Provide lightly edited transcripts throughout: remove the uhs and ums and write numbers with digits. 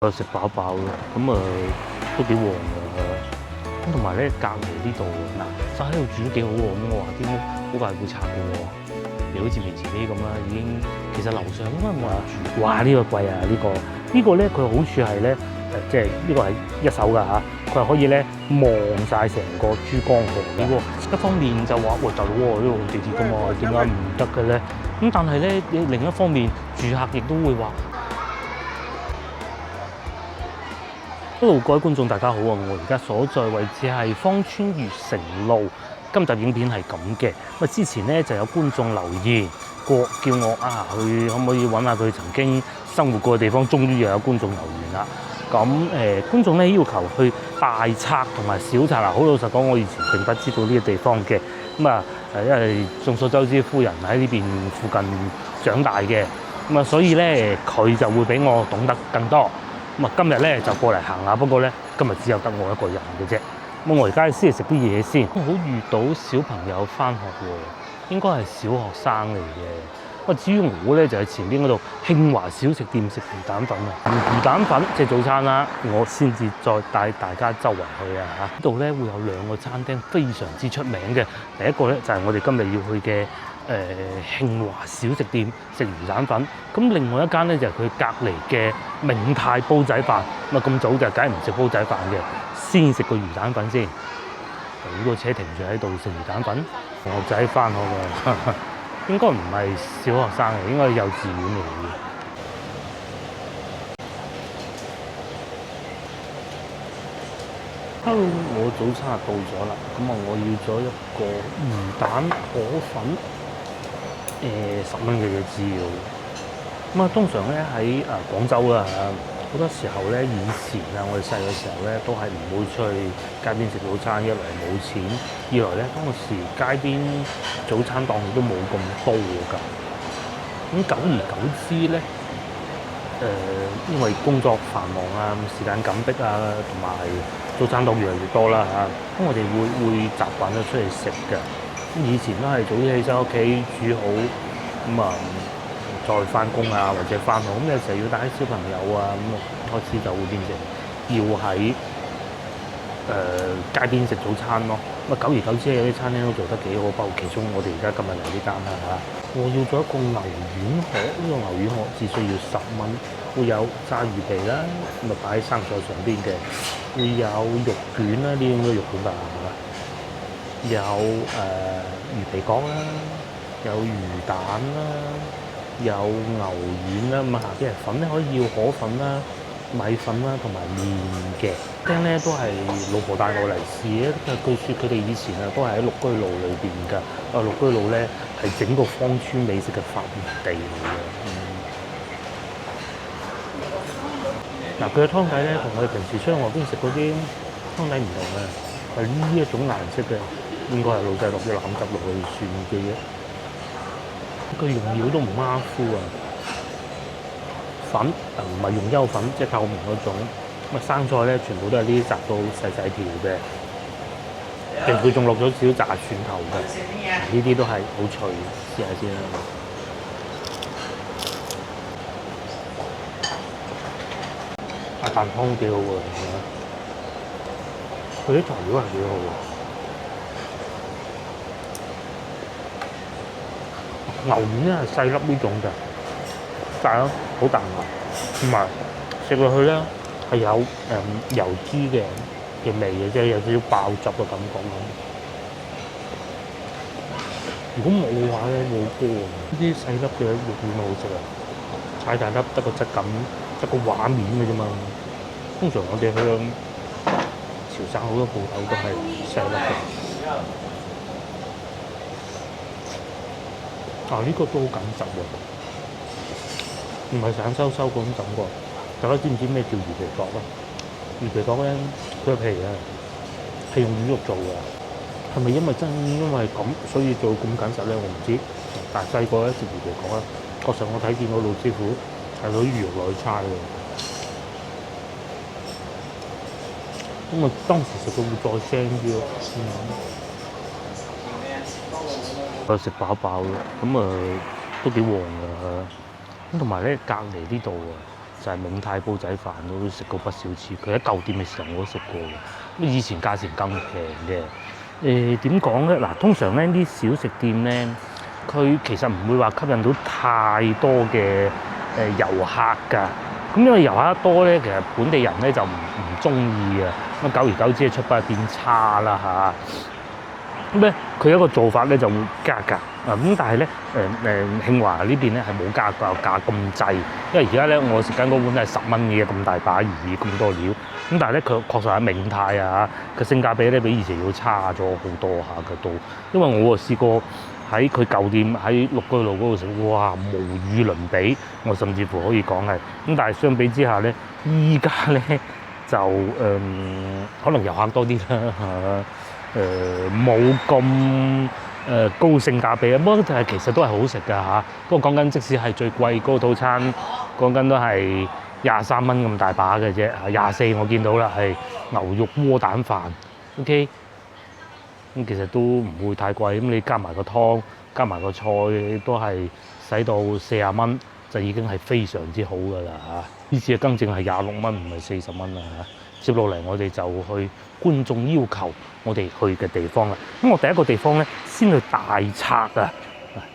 食飽飽咯，都幾旺㗎，咁同埋咧隔離呢度嗱，就喺度住都幾好喎，咁我話啲屋好快會拆嘅喎，你好似面前呢啲咁啦，已經其實樓上應該冇人住。哇！呢個貴啊，呢個咧佢好處係咧即係呢個係一手㗎嚇，佢係可以咧望晒成個珠江河嘅喎。一方面就話喂大佬喎，呢度地鐵㗎嘛，點解唔得嘅咧？咁但係咧另一方面，住客亦都會話。Hello， 各位觀眾大家好啊！我而家所在位置係芳村悅城路。今集影片係咁嘅，咁之前咧就有觀眾留言過，叫我去可唔可以揾下佢曾經生活過嘅地方。終於又有觀眾留言啦。咁觀眾咧要求去大拆同埋小拆啦。好老實講，我以前並不知道呢個地方嘅。因為眾所周知，夫人喺呢邊附近長大嘅，所以咧佢就會比我懂得更多。今日咧就過嚟行下，不過咧今日只有得我一個人嘅啫。我而家先嚟食啲嘢先。好遇到小朋友返學喎，應該係小學生嚟嘅。至於我咧就喺前邊嗰度慶華小食店食魚蛋粉啊。魚蛋粉即係早餐啦，我先至再帶大家周圍去啊嚇。呢度咧會有兩個餐廳非常之出名嘅，第一個咧就係我哋今日要去嘅。慶華小食店食魚蛋粉，咁另外一間咧就係佢隔離嘅明泰煲仔飯。咁早就梗係唔食煲仔飯嘅，先食個魚蛋粉先。呢個車停住喺度食魚蛋粉，同學仔返學㗎，應該唔係小學生嚟，應該係幼稚園嚟嘅。Hello， 我早餐到咗啦，我要咗一個魚蛋河粉。10蚊嘅嘢只要，通常咧喺廣州啦嚇，好多時候咧以前我哋細嘅時候咧都係唔會出去街邊食早餐，一來冇錢，二來咧當時街邊早餐檔亦都冇咁多㗎。咁久而久之咧，因為工作繁忙啊、時間緊迫啊，同埋早餐檔越嚟越多啦嚇，咁我哋會習慣咗出去食嘅。以前都係早啲起身屋企煮好，再翻工啊或者翻學，有時候要帶啲小朋友啊，開始就會變成要喺街邊食早餐咯。久而久之有啲餐廳都做得幾好，包括其中我哋而家今日嚟呢間啦嚇。我要咗一個牛丸河，呢個牛丸河只需要10蚊，會有炸魚皮啦，擺喺生菜上邊嘅，會有肉卷啦，呢啲應該肉卷吧。有魚皮角啦，有魚蛋啦，有牛丸啦，下邊係粉咧可以要河粉啦、米粉啦同埋麵嘅。聽咧都係老婆帶我嚟試嘅，據說佢哋以前都係喺綠居路裏邊㗎。綠居路咧係整個芳村美食嘅發源地嚟嘅。佢嘅湯底咧同我哋平時出去外邊食嗰啲湯底唔同嘅，係呢一種顏色嘅。應該係老細落啲腩汁落去算嘅啫，佢用料都唔馬虎啊！粉唔係用優粉，即係透明嗰種。生菜咧全部都係呢啲摘到細細條嘅，其實佢仲落咗少少炸蒜頭嘅，呢啲都係好脆，試下先啦。啖湯幾好喎，佢啲材料係幾好喎。牛丸咧係細粒呢種嘅，炸咯好彈牙，同埋食落去咧係有油脂嘅味嘅，即係有少少爆汁嘅感覺咁。如果冇嘅話咧，冇波啊！呢啲細粒嘅肉丸好食啊，太大粒得個質感，得個畫面嘅啫嘛。通常我哋去潮汕好多鋪頭都係細粒嘅。呢個都好緊實喎，唔係散收收嗰種感覺。大家知唔知咩叫魚皮角啊？魚皮角咧，佢個皮係用魚肉做嘅，係咪因為咁所以做咁緊實咧？我唔知。但係細個咧食魚皮角咧，確實我睇見個老師傅係攞魚肉落去搓嘅，當時食到會再腥啲咯。食飽飽咯，都幾旺㗎。同埋咧隔離呢度就係明太煲仔飯都食過不少次。佢喺舊店嘅時候我都食過嘅。咁以前價錢更平嘅。點講咧？嗱，通常咧啲小食店咧，佢其實唔會話吸引到太多嘅遊客㗎。咁因為遊客得多咧，其實本地人咧就唔中意啊。咁久而久之，出品變差啦嚇。咁咧，佢一個做法咧就會加價啊！咁但係咧，慶華呢邊咧係冇加價咁滯，因為而家咧我食緊嗰碗都係10蚊嘅咁大把魚咁多料，咁但係咧佢確實係明太啊嘅性價比咧比以前要差咗好多下嘅都，因為我試過喺佢舊店喺綠居路嗰度食，哇無與倫比，我甚至乎可以講係咁，但係相比之下咧，依家咧就可能遊客多啲啦嚇。冇咁高性價比啊，不過就係其實都係好食㗎嚇。不過講緊即使係最貴嗰個套餐，講緊都係23蚊咁大把嘅啫，24我見到啦，係牛肉窩蛋飯 ，OK。咁其實都唔會太貴，咁你加埋個湯，加埋個菜都係使到40蚊，就已經係非常之好㗎啦嚇。呢次嘅更正係26蚊，唔係40蚊啦嚇。接落嚟我哋就去觀眾要求我哋去嘅地方啦。咁我第一個地方咧，先去大拆啊，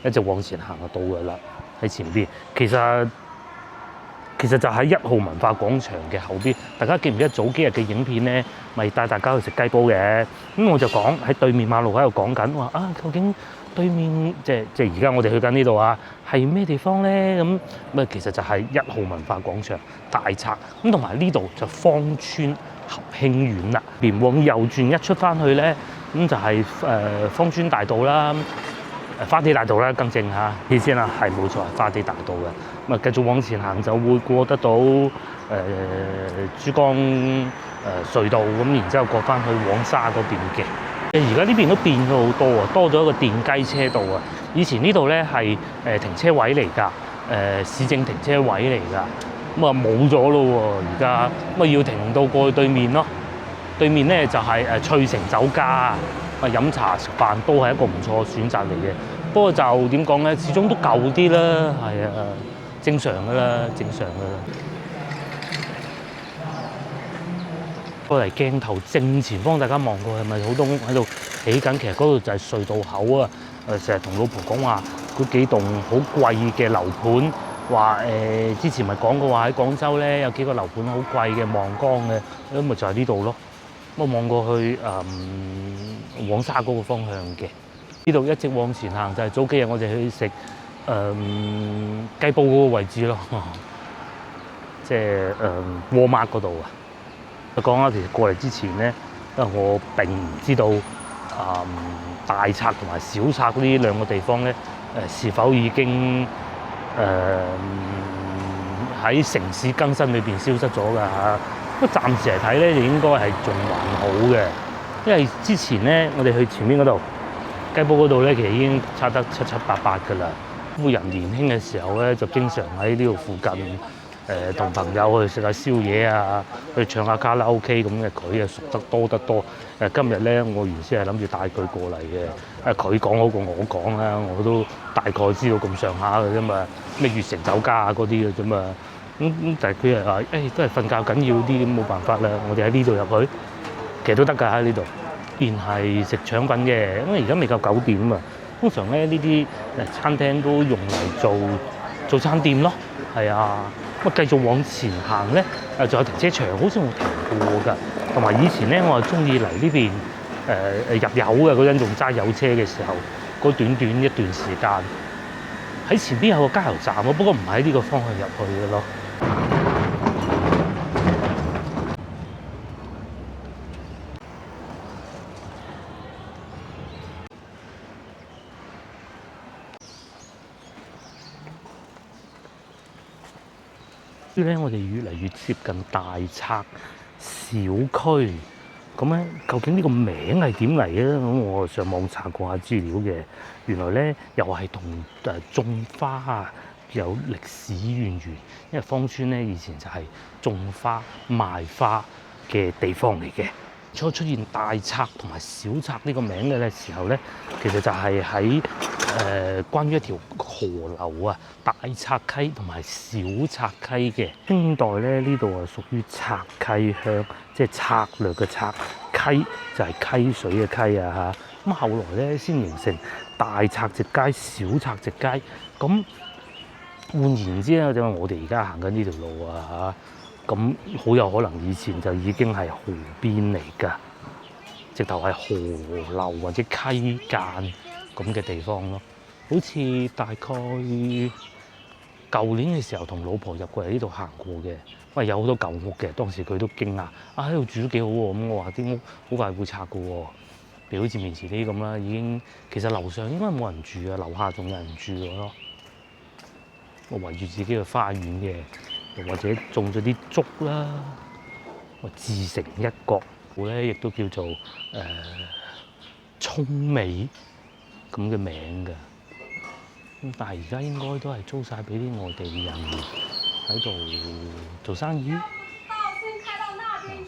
一直往前行就到㗎啦。喺前邊，其實就喺1號文化廣場嘅後邊。大家記唔記得早幾日嘅影片咧，咪帶大家去食雞煲嘅？咁我就講喺對面馬路喺度講緊話啊，究竟對面即係而家我哋去緊呢度啊，係咩地方咧？咁其實就係1號文化廣場大拆咁，同埋呢度就芳村合興苑啦。連往右轉一出翻去咧，咁就係芳村大道啦。花地大道啦，更正下意思啦，係冇錯，係花地大道嘅。咁啊，繼續往前行就會過得到珠江隧道咁，然之後過翻去黃沙嗰邊嘅。而家呢邊都變咗好多啊，多咗一個電雞車道啊。以前呢度咧係停車位嚟㗎，市政停車位嚟㗎。咁啊冇咗咯喎，而家咁啊要停到過去對面咯。對面咧就係翠城酒家。飲茶食飯都係一個唔錯嘅選擇嚟嘅，不過就點講咧，始終都舊啲啦，係啊，正常噶啦，正常噶啦。過嚟鏡頭正前方，大家望過係咪好多屋喺度起緊？其實嗰度就係隧道口啊！成日同老婆講話，嗰幾棟好貴嘅樓盤，話之前咪講過話喺廣州咧有幾個樓盤好貴嘅望江嘅，咁咪就係呢度咯。我望過去黃沙嗰個方向嘅，呢度一直往前行就係早幾日我哋去食雞煲嗰個位置咯，即係窩麥嗰度啊。講下其實過嚟之前咧，因為我並唔知道大拆同埋小拆呢兩個地方咧是否已經喺城市更新裏邊消失咗㗎嚇。不過暫時嚟睇咧，就應該係仲還好嘅，因為之前咧，我哋去前面嗰度雞煲嗰度咧，其實已經拆得七七八八㗎啦。夫人年輕嘅時候咧，就經常喺呢度附近同朋友去食下宵夜啊，去唱下卡拉 OK 咁嘅。佢啊熟得多得多。今日咧，我原先係諗住帶佢過嚟嘅，佢講好過我講啦，我都大概知道咁上下嘅啫嘛，咩悅城酒家啊嗰啲嘅啫嘛。但係佢係話都係瞓覺緊要啲，咁冇辦法啦。我哋喺呢度入去，其實都得㗎喺呢度。邊係食腸粉嘅，因為而家未夠9點啊嘛。通常咧呢啲餐廳都用嚟做餐店咯，係啊。咁啊繼續往前行咧，仲有停車場，好似我停過㗎。同埋以前咧，我係中意嚟呢邊入油嘅嗰陣，仲揸油車嘅時候，嗰短短一段時間喺前邊有個加油站咯，不過唔喺呢個方向入去嘅咯。所以咧，我哋越嚟越接近大拆小區。咁咧，究竟呢個名係點嚟咧？咁我上網查過下資料嘅，原來咧又係同種花啊有歷史淵源。因為芳村咧以前就係種花賣花嘅地方嚟嘅。初出現大賊同埋小賊呢個名嘅時候咧，其實就係喺關於一條河流啊，大賊溪同埋小賊溪嘅。清代咧呢度係屬於賊溪鄉，即係策略嘅策，溪就係溪水嘅溪啊嚇。咁後來咧先形成大賊直街、小賊直街。咁換言之咧，就係我哋而家行緊呢條路啊嚇，咁好有可能以前就已經係河邊嚟㗎，直頭係河流或者溪澗咁嘅地方咯。好似大概舊年嘅時候，同老婆入過嚟呢度行過嘅，因為有好多舊屋嘅，當時佢都驚訝，啊喺度住都幾好喎。咁我話啲屋好快會拆㗎喎，譬如好似面前呢啲咁啦，已經其實樓上應該冇人住啊，樓下仲有人住嘅咯。我圍住自己嘅花園嘅，又或者種咗啲竹啦，我自成一角。我咧亦都叫做涌尾咁嘅名㗎。咁但係而家應該都係租晒俾啲外地人喺度做生意，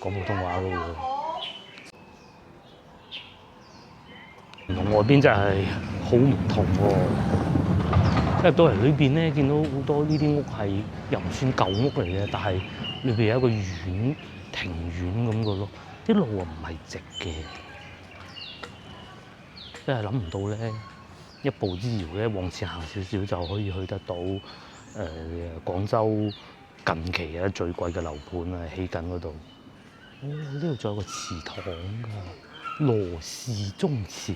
講普通話咯喎。同外邊真係好唔同喎。入到嚟裏邊咧，見到好多呢啲屋係又唔算舊屋嚟嘅，但係裏邊有一個院庭院咁嘅咯。啲路啊唔係直嘅，真係諗唔到咧，一步之遙咧往前行少少就可以去得到廣州近期嘅最貴嘅樓盤啊，起緊嗰度。哦，呢度仲有個祠堂㗎，羅氏宗祠。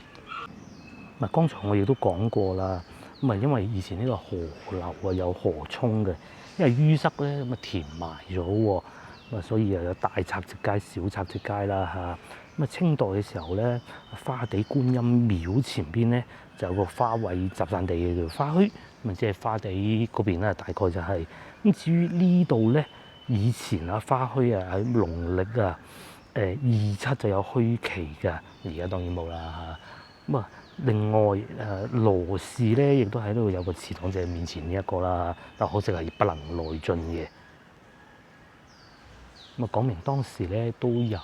嗱，剛才我亦都講過啦。咁啊，因為以前呢個河流啊有河涌嘅，因為淤塞咧咁啊填埋咗喎，咁啊所以又有大賊直街、小賊直街啦嚇。咁啊清代嘅時候咧，花地觀音廟前邊咧就有個花卉集散地叫花墟，咁啊即係花地嗰邊咧大概就係。咁至於呢度咧，以前啊花墟啊喺農曆啊27就有墟期㗎，而家當然冇啦嚇。咁啊〜另外羅氏咧，亦都喺度有個祠堂，就係面前呢一個啦，但可惜係不能內進嘅。咁啊，講明當時咧都有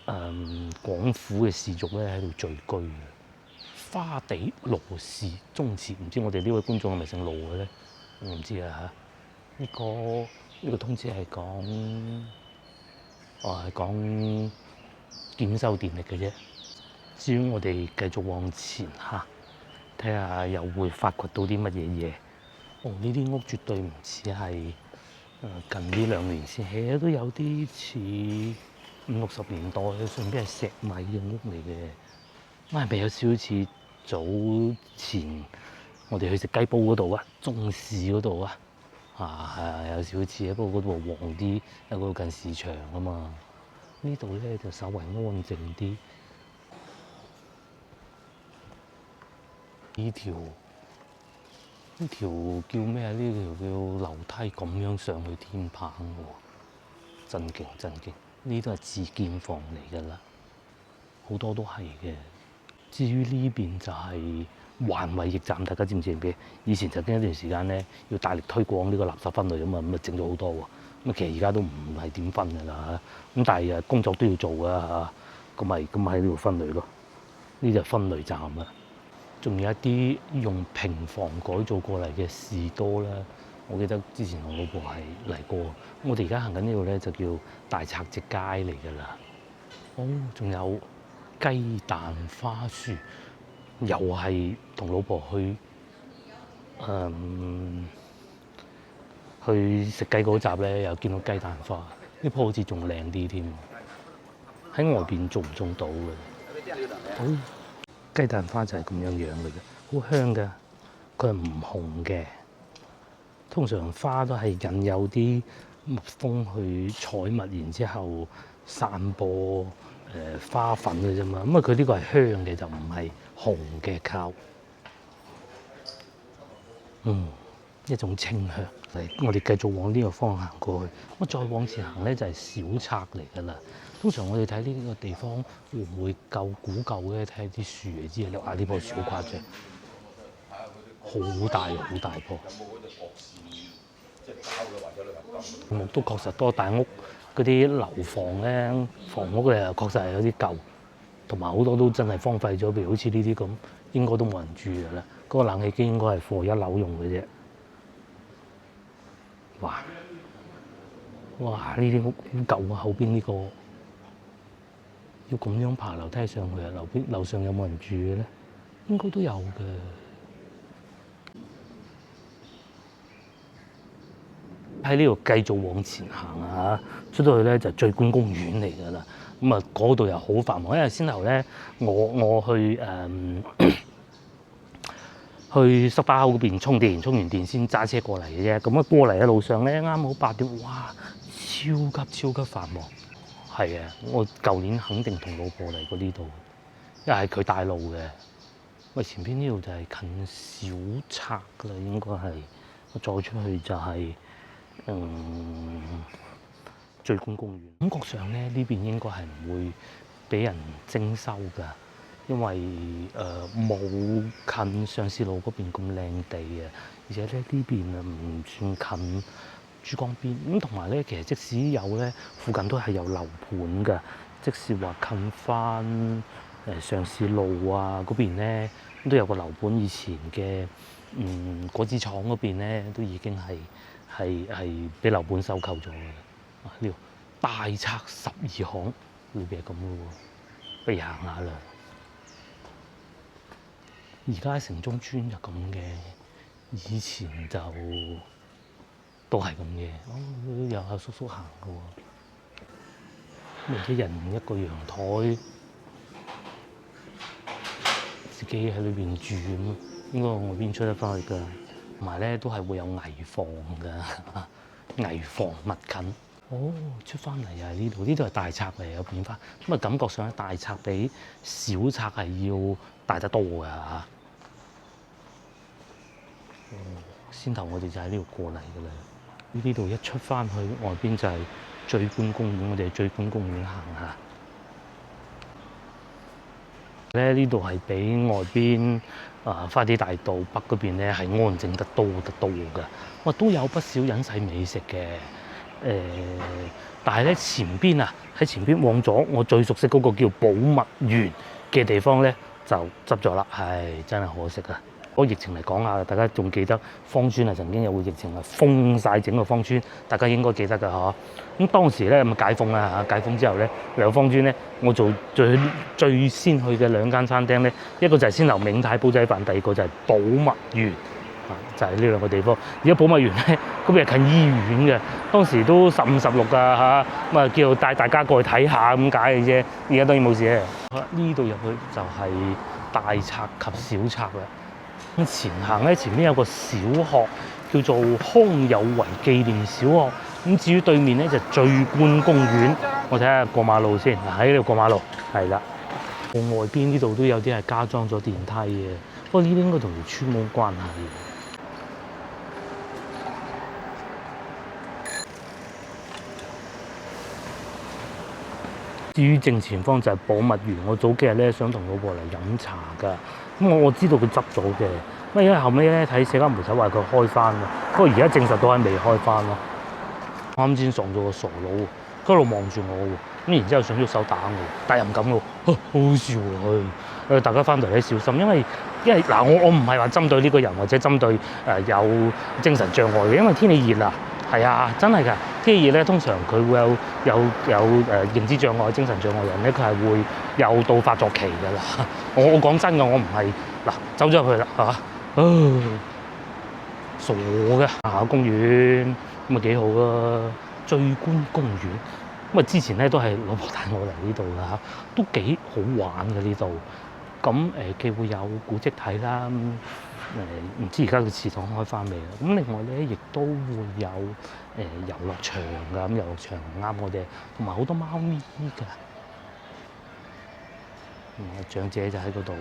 廣府嘅氏族咧喺度聚居嘅。花地羅氏宗祠，唔知我哋呢位觀眾係咪姓羅嘅咧？我唔知啊嚇。呢個通知係講檢修電力嘅啫。至於我哋繼續往前行，睇下又會發掘到啲乜嘢嘢。哦，呢啲屋絕對唔似係近呢2年先起，都有啲似50、60年代，上邊係石米嘅屋嚟嘅。係咪有少少似早前我哋去食雞煲嗰度啊，中市嗰度啊？係有少少似，不過嗰度旺啲，因為嗰度近市場啊嘛。呢度咧就稍為安靜啲。呢條叫咩啊？呢條叫樓梯咁樣上去天棚喎，震勁震勁！呢都係自建房嚟㗎啦，好多都係嘅。至於呢邊就係環衛驛站，大家知唔知嘅？以前曾經一段時間咧，要大力推廣呢個垃圾分類啊嘛，咁啊整咗好多喎。咁其實而家都唔係點分㗎啦，咁但係工作都要做㗎嚇，咁喺呢度分類咯。呢就分類站啦。仲有一啲用平房改造過嚟嘅士多啦，我記得之前同老婆係嚟過。我哋而家行緊呢度咧就叫大賊直街嚟㗎啦。哦，仲有雞蛋花樹，又係同老婆去食雞嗰集咧，又見到雞蛋花。呢棵好似仲靚啲添，喺外邊種唔種到嘅？雞蛋花就係咁樣樣嘅啫，好香㗎。佢係唔紅嘅，通常花都係引誘啲蜜蜂去採蜜，然之後散播花粉嘅啫嘛。咁啊，佢呢個係香嘅，就唔係紅嘅靠。一種清香。我哋繼續往呢個方向過去。咁再往前行咧就係小賊嚟㗎啦。通常我哋睇呢個地方會唔會夠古舊咧？睇下啲樹嚟知啊！呢棵樹好誇張，好大好大棵。木都確實多，大屋嗰啲樓房咧，房屋咧確實係有啲舊，同埋好多都真係荒廢咗，譬如好似呢啲咁，應該都冇人住㗎啦。嗰個冷氣機應該係貨一樓用嘅啫。哇！哇！呢啲屋好舊啊，後邊呢個要咁樣爬樓梯上去啊，樓上有冇人住嘅咧？應該都有嘅。喺呢度繼續往前行啊，出到去咧就醉觀公園嚟㗎啦。咁啊，嗰度又好繁忙，因為先頭咧我去去濕花口嗰邊充電，充完電先揸車過嚟嘅啫。咁啊過嚟嘅路上咧，啱好8點，哇！超級繁忙。係啊，我舊年肯定同老婆嚟過呢度，因為係佢帶路嘅。喂，前邊呢度就係近小拆㗎啦，應該係。我再出去就係、醉觀公園。感覺上咧，呢邊應該係唔會俾人徵收㗎，因為冇近上士路嗰邊咁靚地啊，而且咧呢邊啊唔算近珠江邊咁，同埋咧其實即使有咧，附近都係有樓盤㗎，即使話近翻上士路啊嗰邊咧，都有個樓盤，以前嘅果子廠嗰邊咧都已經係俾樓盤收購咗嘅。呢度大拆12巷裏邊係咁嘅喎，不如行下啦。而家城中村就咁嘅，以前就都係咁嘅。哦，有阿叔叔行嘅喎，一人一個陽台，自己喺裏邊住咁，應該外邊出得翻去㗎。同埋咧都係會有危房㗎，危房勿近。哦，出翻嚟又係呢度，呢度係大拆嚟，有變化。咁啊，感覺上咧大拆比小拆係要大得多㗎嚇。先頭我哋就喺呢度過嚟㗎啦。呢度一出翻去外邊就係醉觀公園，我哋去醉觀公園行下。咧呢度係比外邊花地大道北嗰邊咧係安靜得多㗎。哇，都有不少隱世美食嘅。但係咧前邊啊，喺前邊往左，我最熟悉嗰個叫寶物園嘅地方咧就執咗啦，係真係可惜啊！嗰疫情嚟講啊，大家仲記得芳村啊曾經有個疫情啊封晒整個芳村，大家應該記得㗎嗬。咁當時咧咁解封啦嚇，解封之後咧嚟芳村咧，我做最先去嘅2間餐廳咧，一個就係先樓銘泰煲仔飯，第二個就係寶物園。就係呢兩個地方。而家寶物園咧，嗰邊係近醫院嘅，當時都15、16㗎嚇，咁啊叫帶大家過去睇下咁解嘅啫。而家當然冇事咧。好啦，呢度入去就係大拆及小拆啦。咁前行咧，前面有個小學叫做康有為紀念小學。咁至於對面咧就醉觀公園。我睇下過馬路先，喺呢度過馬路，係啦。外邊呢度都有啲係加裝咗電梯嘅，不過呢啲應該同條村冇關係。至於正前方就係寶物園，我早幾日咧想同老婆嚟飲茶㗎，咁我知道佢執咗嘅，咁因為後尾咧睇社交媒體話佢開翻啦，不過而家證實到係未開翻咯。啱先撞咗個傻佬，佢喺度望住我喎，咁然之後想喐手打我，但又唔敢喎，好好笑喎！大家翻嚟咧小心，因為嗱我唔係話針對呢個人或者針對有精神障礙嘅，因為天氣熱啊。係啊，真係㗎！天氣熱咧，通常佢會有認知障礙、精神障礙人咧，佢係會有到發作期㗎啦。我講真㗎，我唔係嗱走咗入去啦嚇，傻嘅行下公園咁啊幾好啊！醉觀公園咁啊，之前咧都係老婆帶我嚟呢度㗎嚇，都幾好玩嘅呢度。咁既會有古蹟睇啦。唔知而家個祠堂開翻未啦？咁另外咧，亦都會有遊樂場㗎，咁遊樂場啱我哋，同埋好多貓咪㗎。長者就喺嗰度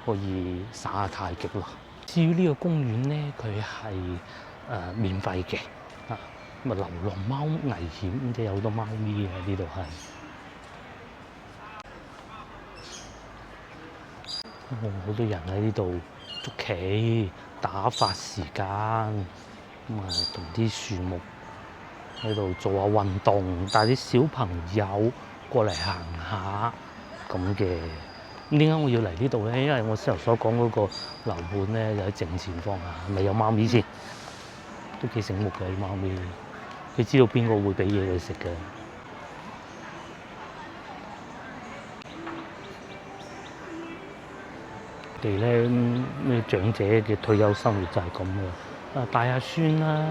可以耍下太極咯。至於呢個公園咧，佢係免費嘅啊，咁啊流浪貓危險，即係有好多貓咪喺呢度係。好多人喺呢度捉棋打發時間，咁啊同啲樹木喺度做下運動，帶啲小朋友過嚟行下咁嘅。咁點解我要嚟呢度咧？因為我先頭所講嗰個樓盤咧，就喺正前方啊，咪有貓咪先，都幾醒目嘅啲貓咪，佢知道邊個會俾嘢佢食嘅。我哋咧咩長者嘅退休生活就係咁嘅，啊帶下孫啦，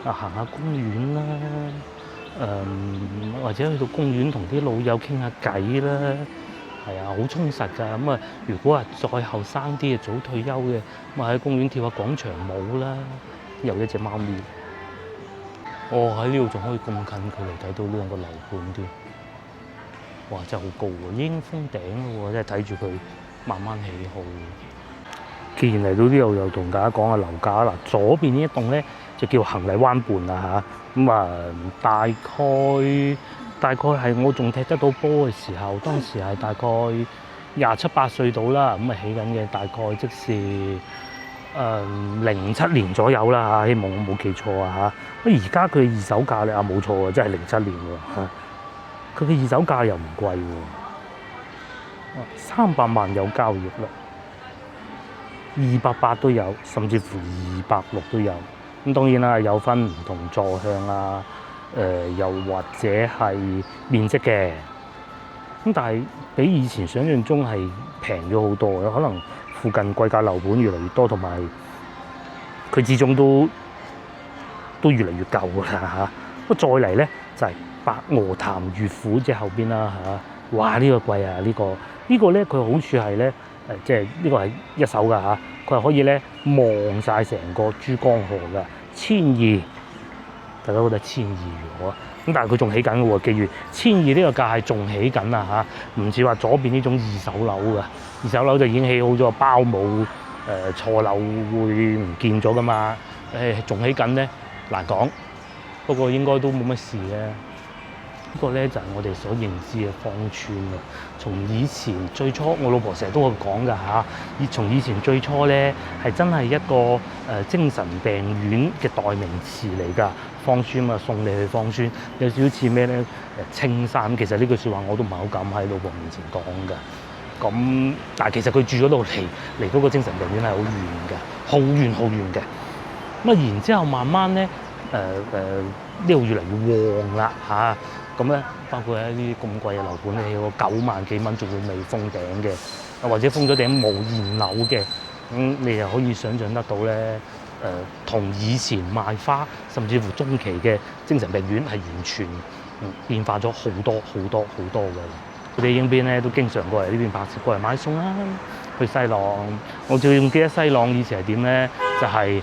啊行下公園啦，或者去到公園同啲老友傾下偈啦。係啊，好充實㗎。咁啊，如果話再後生啲嘅早退休嘅，咁啊喺公園跳下廣場舞啦，有一隻貓咪。哦，喺呢度仲可以咁近距離睇到呢兩個樓盤添。哇！真係好高喎，已經封頂咯喎，真係睇住佢慢慢起好。既然嚟到呢度，又同大家講下樓價啦。左邊呢一棟咧就叫行麗灣畔啦嚇。咁啊，大概係我仲踢得到波嘅時候，當時係大概27、8歲到啦，咁啊起緊嘅，大概即是07年左右啦嚇，希望我冇記錯啊嚇。咁而家佢二手價咧啊冇錯啊，真係07年喎嚇。佢嘅二手價又唔貴喎，300萬有交易啦，280都有，甚至乎260都有。咁當然啦，有分唔同座向啊。又或者係面積嘅，咁但係比以前想象中係平咗好多嘅，可能附近貴價樓盤越嚟越多，同埋佢始終都越嚟越舊㗎啦嚇。不過再嚟咧就係白鵝潭悅府即係後邊啦嚇，哇呢個貴啊呢個咧佢好處係咧即係呢個係一手㗎嚇，佢係可以咧望晒成個珠江河㗎，1200。大家覺得1200喎，咁但係佢仲起緊嘅喎，記住1200呢個價係仲起緊啊嚇，唔似話左邊呢種二手樓㗎，二手樓就已經起好咗，包冇錯樓會唔見咗㗎嘛，仲起緊咧難講，不過應該都冇乜事嘅。呢個咧就係我哋所認知嘅芳村啊。從以前最初，我老婆成日都會講㗎嚇。從以前最初咧係真係一個精神病院嘅代名詞嚟㗎。芳村啊，送你去芳村，有少少似咩咧？青山。其實呢句説話我都唔係好敢喺老婆面前講㗎。咁但係其實佢住嗰度離嗰個精神病院係好遠㗎，好遠好遠嘅。咁啊，然之後慢慢咧呢度越嚟越旺啦嚇。咁咧，包括喺啲咁貴嘅樓盤咧，起個9萬幾蚊，仲會未封頂嘅，或者封咗頂冇現樓嘅，咁你就可以想像得到咧，同以前賣花，甚至乎中期嘅精神病院係完全變化咗好多好多好多嘅。我哋影片咧都經常過嚟呢邊拍攝，過嚟買餸啦，去西朗。我最記得西朗以前係點咧，就係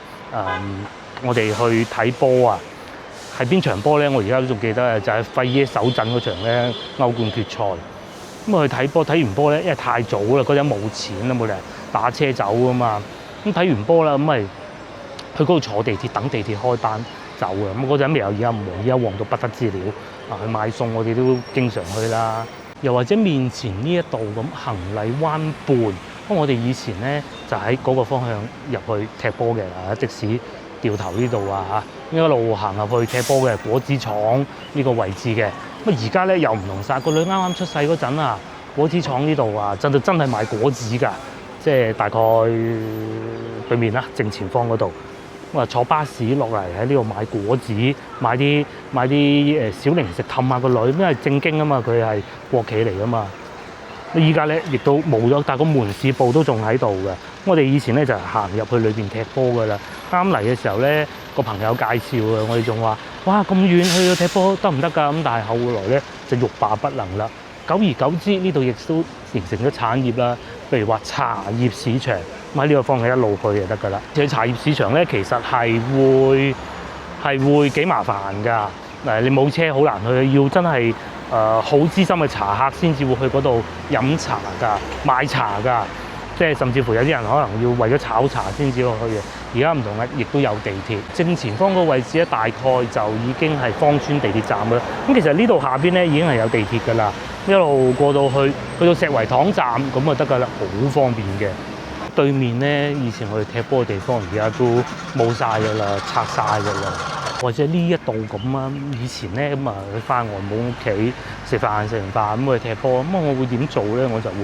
我哋去睇波啊。係邊場波咧？我而家都仲記得，就係費耶首鎮嗰場咧歐冠決賽。咁啊去睇波，睇完波咧，因為太早啦，嗰陣冇錢啦，冇理由打車走啊嘛。咁睇完波啦，咁咪去嗰度坐地鐵等地鐵開班走啊。咁嗰陣未有而家唔旺，而家旺到不得之了。啊，去買餸我哋都經常去啦。又或者面前呢一度咁行麗灣畔，咁我哋以前咧就喺嗰個方向入去踢波嘅啊，即使掉頭呢度啊嚇，一路行入去踢波嘅果子廠呢個位置嘅。咁而家咧又唔同晒，個女啱啱出世嗰陣啊，果子廠呢度啊，真係賣果子㗎，即係大概對面啦，正前方嗰度。咁啊坐巴士落嚟喺呢度買果子，買啲小零食氹下個女，因為正經啊嘛，佢係國企嚟㗎嘛。依家咧亦都冇咗，但係個門市部都仲喺度嘅。我哋以前咧就行入去裏邊踢波㗎啦。啱嚟嘅時候咧，個朋友介紹啊，我哋仲話：哇咁遠去到踢波得唔得㗎？咁但係後來咧就欲罷不能啦。久而久之，呢度亦都形成咗產業啦。譬如話茶葉市場，咁喺呢個方向一路去就得㗎啦。而且茶葉市場咧其實係會幾麻煩㗎。你冇車好難去，要真係好資深嘅茶客先至會去嗰度飲茶㗎、買茶㗎。即係甚至乎有啲人可能要為咗炒茶先至去嘅。而家唔同啦，亦都有地鐵。正前方個位置咧，大概就已經係芳村地鐵站㗎啦。咁其實呢度下邊咧已經係有地鐵㗎啦，一路過到去到石圍塘站咁就得㗎啦，好方便嘅。對面咧以前我哋踢波嘅地方，而家都冇晒㗎啦，拆晒㗎啦。或者呢一度咁啊。以前咧咁啊，翻外母屋企食完飯咁去踢波，咁我會點做咧？我就會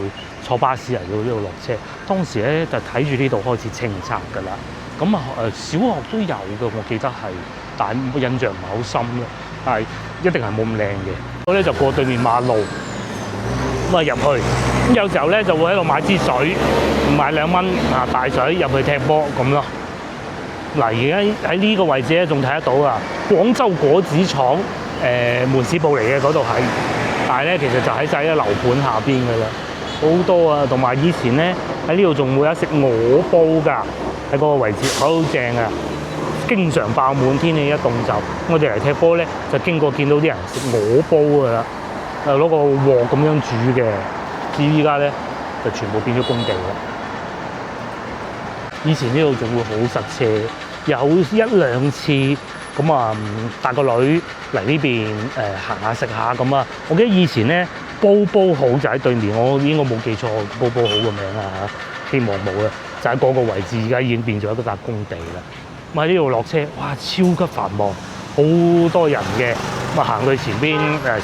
坐巴士嚟到呢度落車。當時咧就睇住呢度開始清拆㗎啦。咁啊小學都有嘅，我記得係，但係印象唔係好深啦。但係一定係冇咁靚嘅。我咧就過對面馬路咁啊入去，咁有時候咧就會喺度買支水，買2蚊啊大水入去踢波咁咯。嗱，而家喺呢個位置咧仲睇得到啊，廣州果子廠門市部嚟嘅嗰度係，但係咧其實就喺晒啲樓盤下邊㗎啦，好多啊。同埋以前咧喺呢度仲會有食鵝煲㗎，喺嗰個位置好正啊，經常爆滿。天氣一凍就我哋嚟踢波咧，就經過見到啲人食鵝煲㗎啦，攞個鑊咁樣煮嘅。至於依家咧就全部變咗工地啦。以前呢度仲會好塞車，有1-2次咁啊，帶個女嚟呢邊行下食下咁啊。我記得以前咧煲好就喺對面，我應該冇記錯煲好個名啊嚇，希望冇啦。就喺嗰個位置，而家已經變咗一笪工地啦。咁喺呢度落車，哇，超級繁忙，好多人嘅。咁啊行去前邊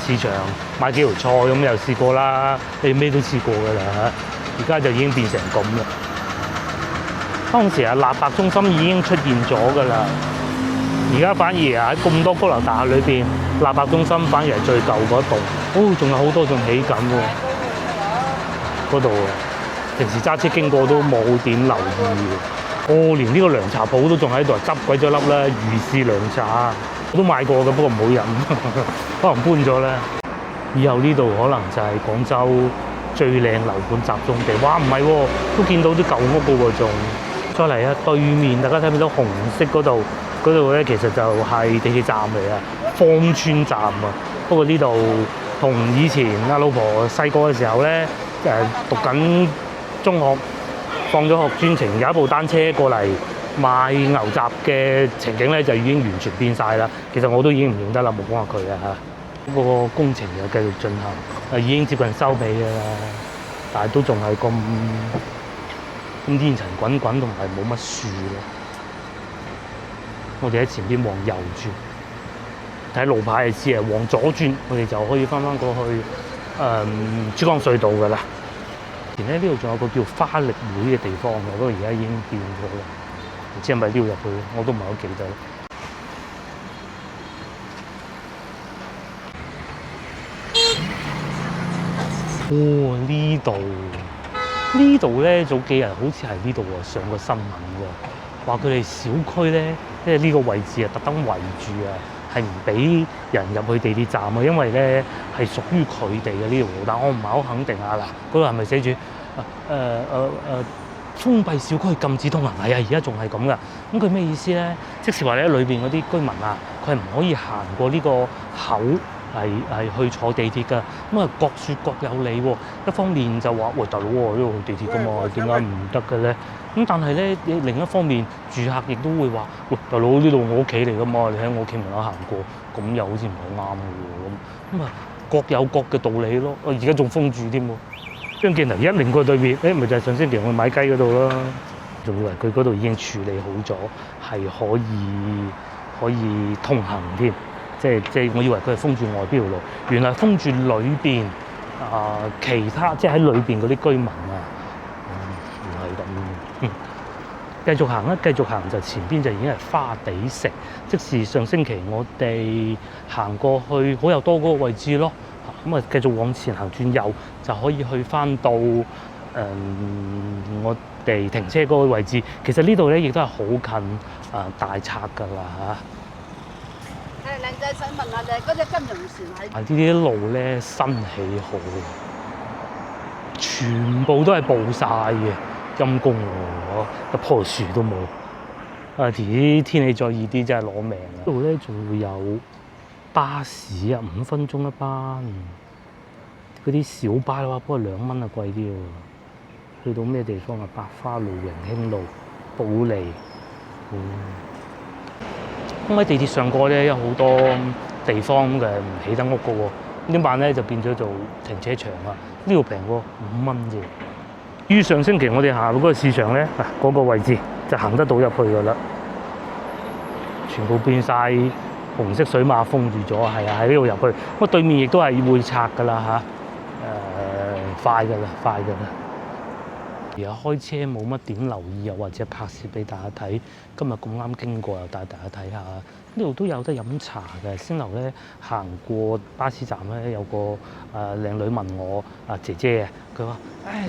市場買幾條菜咁又試過啦，你咩都試過㗎啦嚇。而家就已經變成咁啦。當時啊，立白中心已經出現咗㗎啦，而家反而喺咁多高樓大廈裏邊，立白中心反而係最舊嗰棟。哦，仲有好多仲起緊喎，嗰度平時揸車經過都冇點留意嘅。哦，連呢個涼茶鋪都仲喺度，執鬼咗粒啦，如是涼茶，我都買過嘅，不過唔好飲，可能搬咗啦。以後呢度可能就係廣州最靚樓盤集中地。哇，唔係喎，都見到啲舊屋嘅喎仲。再嚟啊！對面大家睇唔睇到紅色嗰度咧，其實就係地鐵站嚟啊，芳村站啊。不過呢度同以前阿老婆細個嘅時候咧，讀緊中學，放咗學專程有一部單車過嚟賣牛雜嘅情景咧，就已經完全變晒啦。其實我都已經唔認得啦，冇講下佢啊嚇。嗰個工程又繼續進行，已經接近收尾㗎啦，但係都仲係咁煙塵滾滾，同埋冇乜樹咯。我哋喺前邊往右轉，睇路牌就知啊。往左轉，我哋就可以翻過去珠江隧道㗎啦。前咧呢度仲有個叫花力會嘅地方，不過而家已經變咗啦，唔知係咪溜入去，我都唔係好記得。哦，呢度咧早幾日好似係呢度上過新聞喎，話佢哋小區咧，即係呢個位置啊，特登圍住啊，係唔俾人入去地鐵站啊，因為咧係屬於佢哋嘅呢條路，但我唔係好肯定啊。嗱，嗰度係咪寫住封閉小區禁止通行？係啊，而家仲係咁噶。咁佢咩意思咧？即是話咧，裏邊嗰啲居民啊，佢係唔可以行過呢個口。係去坐地鐵㗎，咁啊各說各有理喎。一方面就話喂，大佬喎，呢度去地鐵㗎嘛，點解唔得嘅咧？咁但係咧，另一方面住客亦都會話喂，大佬呢度我屋企嚟㗎嘛，你喺我屋企門口行過，咁又好似唔係好啱嘅喎。咁啊各有各嘅道理咯。而家仲封住添喎，張鏡頭一擰過對面，咪就係上星期去買雞嗰度咯。仲以為佢嗰度已經處理好咗，係可以通行添。即係，我以為佢係封住外邊條路，原來封住裏邊其他即係喺裏邊嗰啲居民啊，唔係咁。繼續行啦，繼續行就前邊就已經係花地城，即是上星期我哋行過去好有多嗰個位置咯。咁啊，繼續往前行轉右就可以去翻到我哋停車嗰個位置。其實呢度咧亦都係好近大拆㗎啦嚇。靚仔，想問下你嗰隻金融船喺？呢啲路咧新起好，全部都係暴晒嘅，陰公喎，一棵樹都冇。天氣再熱啲真係攞命啊！呢度咧仲會有巴士啊，5分鐘一班。嗰啲小巴嘅話，不過2蚊啊，貴啲喎。去到咩地方啊？百花路、榮興路、保利。咁喺地鐵上過咧，有好多地方嘅唔起得屋嘅喎，點辦咧？就變咗做停車場啊！呢度平過5蚊啫。於上星期我哋行到嗰個市場咧，嗰個位置就行得到入去㗎啦。全部變晒紅色水馬封住咗，係啊，喺呢度入去。咁對面亦都係會拆㗎啦嚇，快㗎啦，快㗎啦。而家開車冇乜點留意，又或者拍攝俾大家睇。今日咁啱經過，又帶大家睇下。呢度都有得飲茶嘅。先頭咧行過巴士站咧，有個靚女問我姐姐啊，佢話：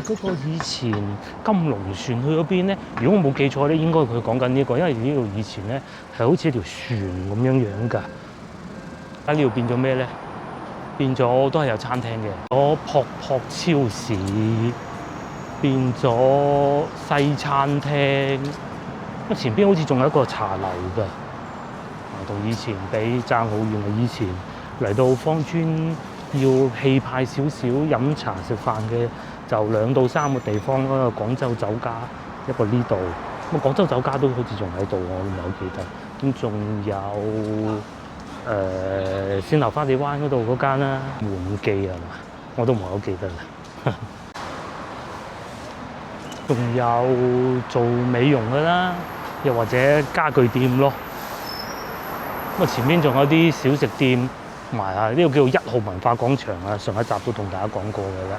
嗰個以前金龍船去咗邊咧？如果我冇記錯咧，應該佢講緊呢個，因為呢度以前咧係好似條船咁樣樣㗎。喺呢度變咗咩咧？變咗都係有餐廳嘅，咗撲撲超市。變咗西餐廳，咁前邊好似仲有一個茶樓㗎，同以前比爭好遠啊！以前嚟到芳村要氣派少少飲茶食飯嘅，就2到3個地方啦，廣州酒家一個呢度，咁廣州酒家都好似仲喺度，我唔係好記得。咁仲有先頭花地灣嗰度嗰間啦，滿記係嘛？我都唔係好記得啦。仲有做美容嘅啦，又或者家具店咯。咁前面仲有啲小食店，同埋呢個叫做1號文化廣場啊。上一集都同大家講過嘅啦。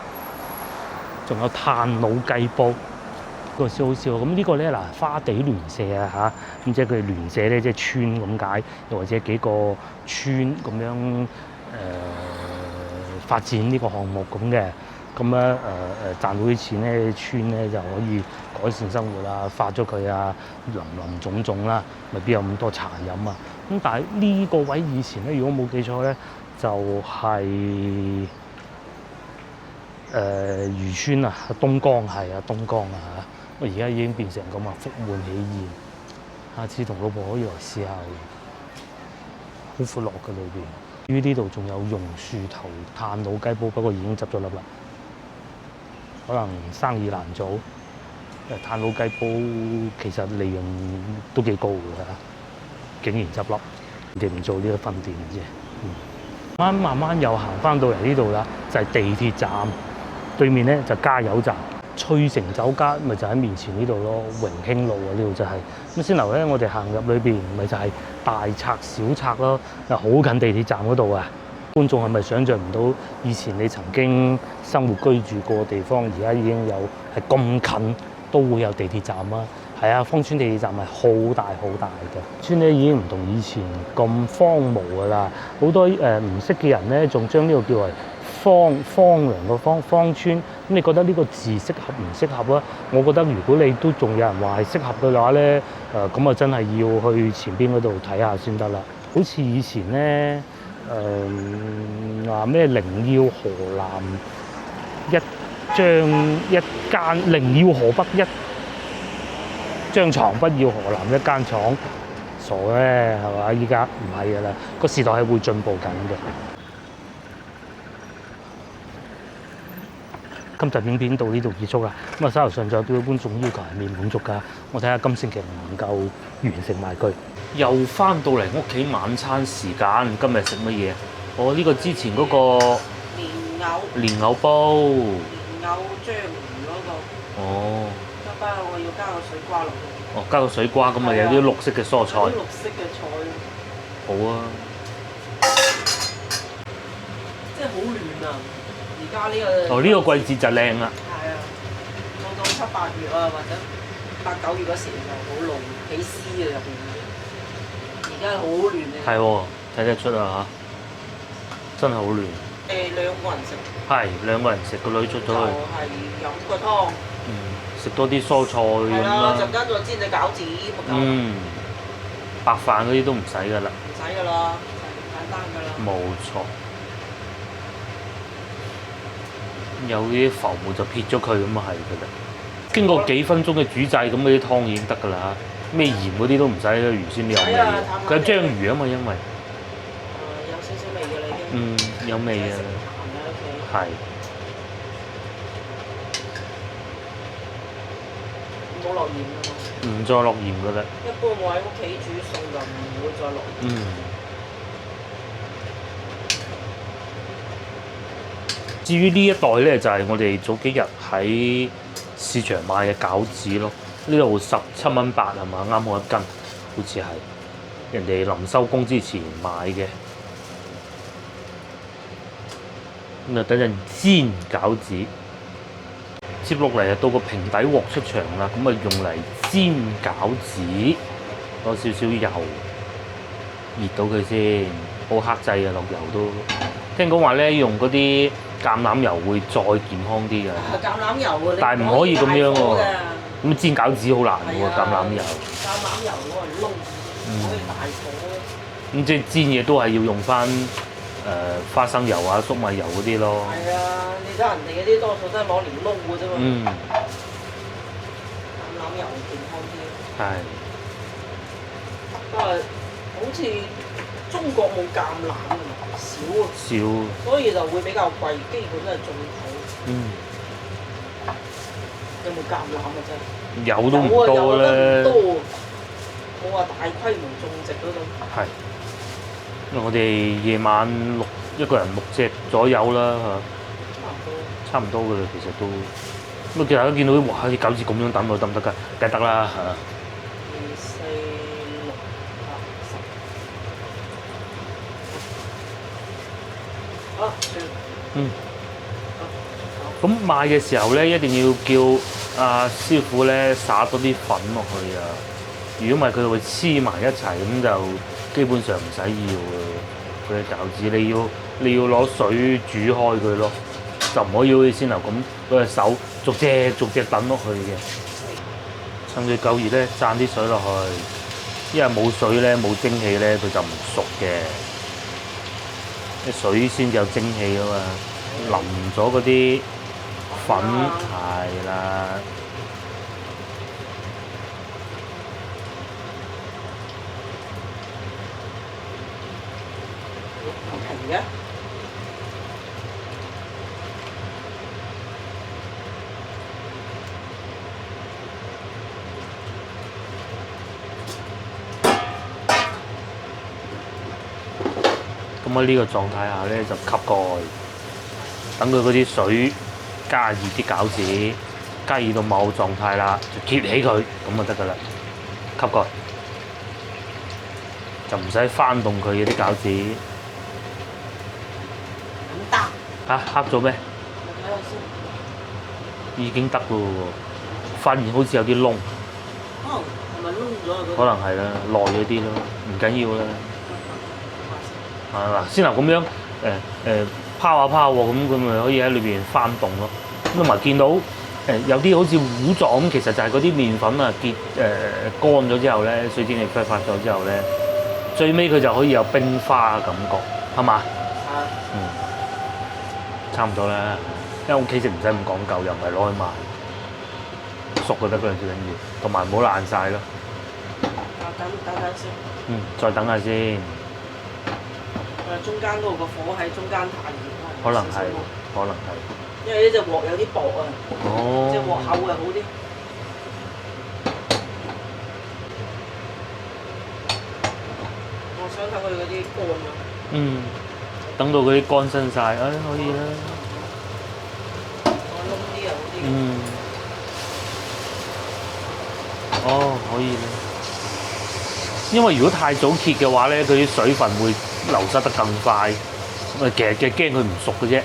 仲有炭佬雞煲，個笑好笑。咁呢個咧嗱，花地聯社啊嚇，咁即係佢聯社咧，即係村咁解，又或者幾個村咁樣發展呢個項目咁嘅。咁咧賺到啲錢咧，村咧就可以改善生活啦，發咗佢啊，林林總總啦，未必有咁多茶飲啊。咁但係呢個位以前咧，如果冇記錯咧，就係漁村啊，東江係啊，東江啊嚇。我而家已經變成咁啊，福滿喜宴。下次同老婆可以來試下嘅，好闊落嘅裏邊。於呢度仲有榕樹頭炭佬雞煲，不過已經執咗笠啦。可能生意難做，炭佬雞煲其實利潤都幾高㗎嚇，竟然執笠，佢哋唔做呢個分店嘅啫。慢慢又行翻到嚟呢度啦，就係地鐵站對面咧就加油站，翠城酒家咪就喺面前呢度咯，榮興路啊呢度就係。咁先頭咧，我哋行入裏邊咪就係大拆小拆咯，又好近地鐵站嗰度啊！觀眾係咪想像唔到以前你曾經生活居住過嘅地方，而家已經有係咁近都會有地鐵站啊？係啊，芳村地鐵站係好大好大嘅。村咧已經唔同以前咁荒蕪㗎啦，好多唔識嘅人咧，仲將呢個叫為荒涼嘅芳村。咁你覺得呢個字適合唔適合啊？我覺得如果你都仲有人話係適合嘅話咧，咁啊真係要去前邊嗰度睇下先得啦。好似以前咧。話咩靈耀河南一間靈耀河北一張床，不要河南一間廠，傻咧係嘛？依家唔係㗎啦，個時代係會進步緊嘅。今集影片到呢度結束啦。咁啊，手頭上仲有對觀眾要求係未滿足㗎，我睇下今星期能夠完成埋佢。又翻到嚟屋企晚餐時間，今日食乜嘢？我呢個之前嗰個蓮藕煲，蓮藕章魚嗰個。哦。加我要加個水瓜落去。哦，加個水瓜，咁咪有啲綠色嘅蔬菜。綠色嘅菜。好啊。即係好暖啊！而家呢個。哦，呢個季節就靚啦。係啊，到7、8月啊，或者8、9月嗰時就好濃，起絲啊入邊。而家好亂啊！係喎，睇得出啊嚇，真係好亂。2個人食。係2個人食，個女出咗去。就係飲個湯。食多啲蔬菜咁啦。陣間再煎隻餃子咪夠。白飯嗰啲都唔使㗎啦。唔使㗎啦，簡單㗎啦。冇錯。有啲浮沫就撇咗佢咁啊，係㗎啦。經過幾分鐘嘅煮製，咁嗰啲湯已經得㗎啦嚇。咩鹽嗰啲都唔使啦，魚先有味。佢有章魚啊嘛，因為有少少味㗎啦已經。有味啊。係。唔好落鹽啊嘛。唔再落鹽㗎啦。一般我喺屋企煮餸就唔會再落鹽。至於呢一袋咧，就係我哋早幾日喺市場買嘅餃子咯。呢度17.8蚊係嘛？啱好1斤，好似係人哋臨收工之前買嘅。咁啊，等陣煎餃子。接落嚟啊，到個平底鑊出場啦，咁啊用嚟煎餃子，攞少少油，熱到佢先，好克制啊落油都。聽講話咧，用嗰啲橄欖油會再健康啲嘅。橄欖油喎，但係唔可以咁樣喎。咁煎餃子好難喎，係啊橄欖油。橄欖油攞嚟燶，唔可以大火。咁即係煎嘢都係要用翻花生油啊、粟米油嗰啲咯。係啊，你睇人哋嗰啲多數都係攞嚟燶嘅啫嘛。嗯，橄欖油健康啲。係。不過好似中國冇橄欖啊，少啊，少。所以就會比較貴，基本都係進口。嗯。有冇橄欖啊？真係有都唔多咧。有得唔多，冇話大規模種植嗰種。係。因為我哋夜晚一個人6隻左右啦嚇。差唔多嘅啦，其實都。咁啊，大家見到哇，啲餃子咁樣等我得唔得㗎？梗係得啦嚇。2、4、6、8、10。好，嗯。咁賣嘅時候咧，一定要叫阿師傅咧灑多啲粉落去啊！如果唔係，佢會黐埋一齊，咁就基本上唔使要嘅。佢嘅餃子你要攞水煮開佢咯，就唔可以好似先頭咁攞隻手逐隻等落去嘅。趁佢夠熱咧，灒啲水落去，因為冇水咧冇蒸氣咧，佢就唔熟嘅。啲水先至有蒸氣啊嘛，淋咗嗰啲粉係啦。咁平嘅。咁喺呢個狀態下咧，就吸蓋，等佢嗰啲水加熱啲餃子，加熱到某個狀態啦，就揭起佢，咁就得㗎啦。吸蓋就唔使翻動佢嘅啲餃子。咁得。嚇黑咗咩？我睇下先。已經得咯喎，發現好似有啲窿。可能係咪燶咗啊？可能係啦，耐咗啲咯，唔緊要啦。嗱，先頭咁樣拋下拋下喎，咁咪可以喺裏邊翻動咯。咁同埋見到有啲好似糊狀咁，其實就係嗰啲麵粉啊乾咗之後咧，水蒸氣揮發咗之後咧，最尾佢就可以有冰花嘅感覺，係嘛？嗯，差唔多啦。因為屋企食唔使咁講究，又唔係攞去賣，熟就得嗰陣最緊要，同埋唔好爛晒咯。等先。嗯，再等下先。中間嗰度個火喺中間太熱啦。可能係，可能係。因為呢隻鑊有啲薄啊。哦。隻鑊厚啊好啲。我想睇佢嗰啲乾啊。嗯。等到佢啲乾身晒，可以啦。我燶啲啊好啲。嗯。哦，可以啦。因為如果太早揭嘅話咧，佢啲水分會流失得更快。其實驚佢唔熟嘅啫，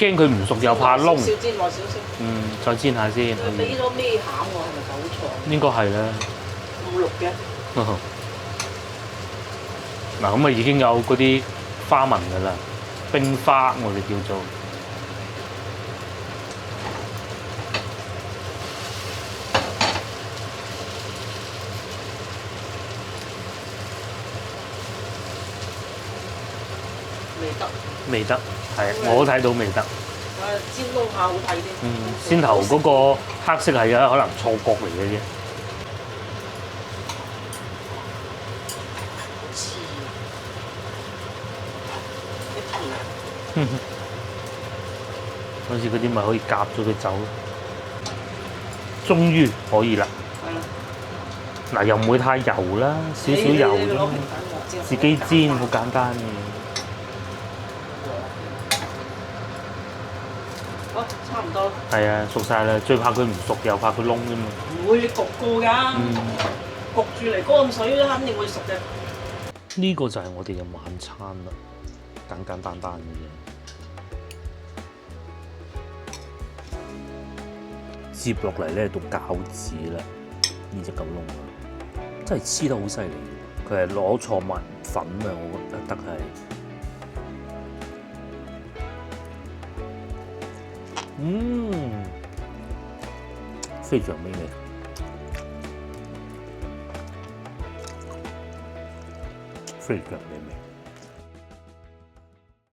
驚佢唔熟又怕燶。少煎耐少少。嗯，再煎下先。佢俾咗咩餡喎？係咪韭菜？應該係啦。咁綠嘅。嗱，咁啊已經有嗰啲花紋㗎啦，冰花我哋叫做。未得，係，我都睇到未得。煎燶下好睇啲。嗯，先頭嗰個黑色係啊，可能錯覺嚟嘅啫。好似嗰啲咪可以夾咗佢走。終於可以啦。嗱，又唔會太油啦，少少油啫，自己煎好簡單嘅。差唔多。係啊，熟晒啦，最怕佢唔熟，又怕佢燶啫嘛。唔會焗過㗎。焗住嚟乾水都肯定會熟嘅。呢個就係我哋嘅晚餐啦，簡簡單單嘅嘢。接落嚟咧到餃子啦，呢隻狗籠啊，真係黐得好犀利。佢係攞錯蜜粉啊，我覺得係。非常美味。非常美味。